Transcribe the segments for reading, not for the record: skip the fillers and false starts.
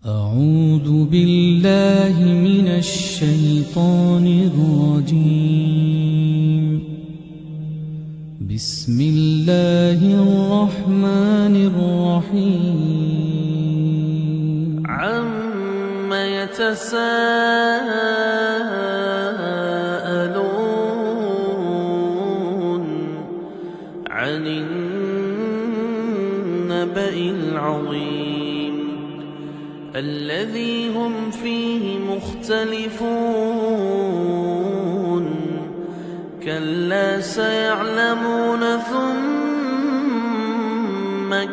أعوذ بالله من الشيطان الرجيم. بسم الله الرحمن الرحيم. عَمَّ يَتَسَاءَلُونَ عَنِ النَّبَإِ الْعَظِيمِ الَّذِي هُمْ فِيهِ مُخْتَلِفُونَ كَلَّا سَيَعْلَمُونَ ثُمَّ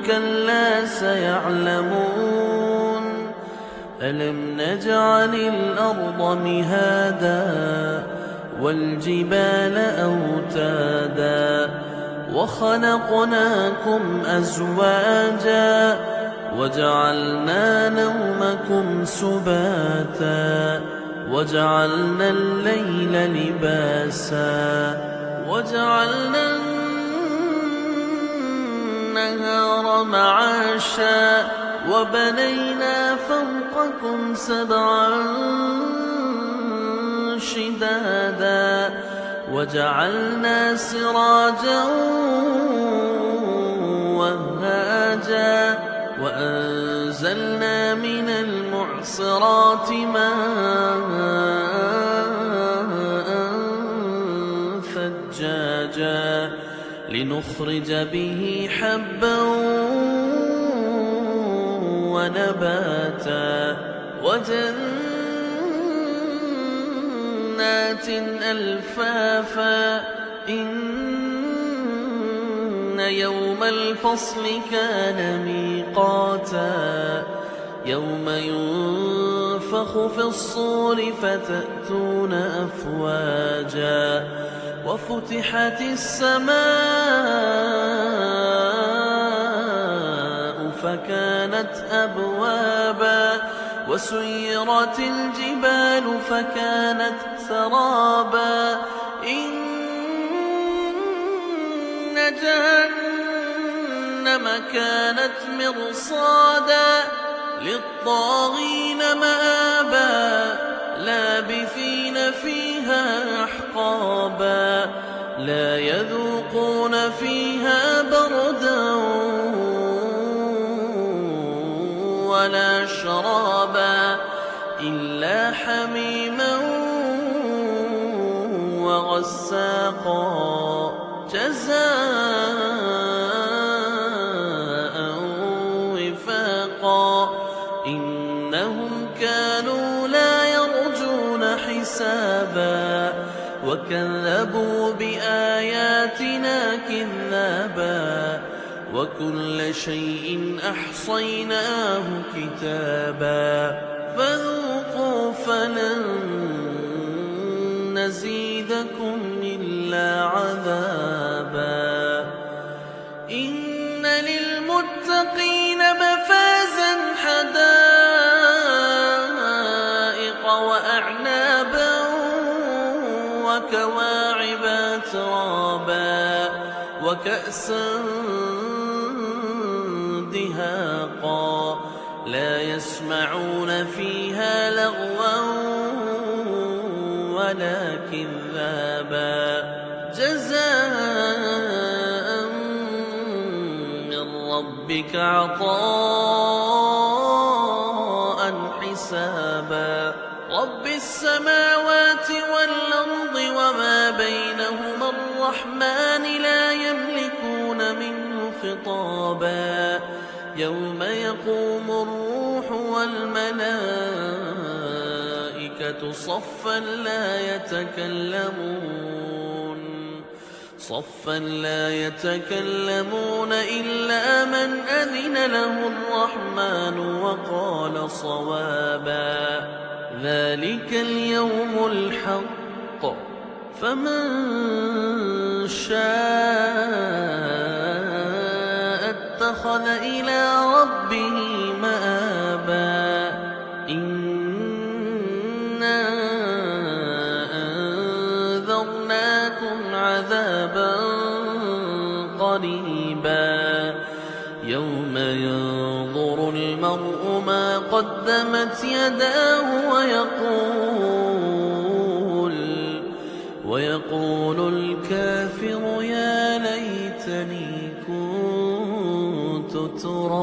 كَلَّا سَيَعْلَمُونَ أَلَمْ نَجْعَلِ الْأَرْضَ مِهَادًا وَالْجِبَالَ أَوْتَادًا وَخَلَقْنَاكُمْ أَزْوَاجًا وَجَعَلْنَا نَوْمَكُمْ سُبَاتًا وَجَعَلْنَا اللَّيْلَ لِبَاسًا وَجَعَلْنَا النَّهَارَ مَعَاشًا وَبَنَيْنَا فَوْقَكُمْ سَبْعًا شِدَادًا وَجَعَلْنَا سِرَاجًا وَهَّاجًا وَأَنزَلْنَا مِنَ الْمُعْصِرَاتِ مَاءً ثَجَّاجًا لِنُخْرِجَ بِهِ حَبًّا وَنَبَاتًا وَجَنَّاتٍ أَلْفَافًا إِنَّ يَوْمَ الْفَصْلِ كَانَ مِيقَاتًا يَوْمَ يُنفَخُ فِي الصُّورِ فَتَأْتُونَ أَفْوَاجًا وَفُتِحَتِ السَّمَاءُ فَكَانَتْ أَبْوَابًا وَسُيِّرَتِ الْجِبَالُ فَكَانَتْ سَرَابًا إِنَّ جَهَنَّمَ كَانَتْ مِرْصَادًا لِلطَّاغِينَ مَآبًا لَابِثِينَ فِيهَا أَحْقَابًا لَا يَذُوقُونَ فِيهَا بَرْدًا وَلَا شَرَابًا إِلَّا حَمِيمًا وَغَسَّاقًا جَزَاءً وِفَاقًا إِنَّهُمْ كَانُوا لَا يَرْجُونَ حِسَابًا وَكَذَّبُوا بِآيَاتِنَا كِذَّابًا وَكُلَّ شَيْءٍ أَحْصَيْنَاهُ كِتَابًا فَذُوقُوا فَلَن نَّزِيدَكُمْ إِلَّا عَذَابًا إِنَّ لِلْمُتَّقِينَ مَفَازًا حَدَائِقَ وَأَعْنَابًا وَكَوَاعِبَ أَتْرَابًا وَكَأْسًا دِهَاقًا لَا يَسْمَعُونَ فِيهَا لَغْوًا وَلَا كِذَّابًا جَزَاءً مِّن رَّبِّكَ عَطَاءً حِسَابًا رَّبِّ السَّمَاوَاتِ وَالْأَرْضِ وَمَا بَيْنَهُمَا الرَّحْمَٰنِ لَا يَمْلِكُونَ مِنْهُ خِطَابًا يَوْمَ يَقُومُ الرُّوحُ وَالْمَلَائِكَةُ صَفًّا لَّا يَتَكَلَّمُونَ إِلَّا مَنْ أَذِنَ لَهُ الرَّحْمَٰنُ وَقَالَ صَوَابًا ذَٰلِكَ الْيَوْمُ الْحَقُّ فَمَن شَاءَ اتَّخَذَ إِلَىٰ رَبِّهِ مَآبًا إِنَّا أَنذَرْنَاكُمْ عَذَابًا قَرِيبًا يَوْمَ يَنظُرُ المرء ما قدمت يداه ويقول الكافر يا ليتني كنت ترابا.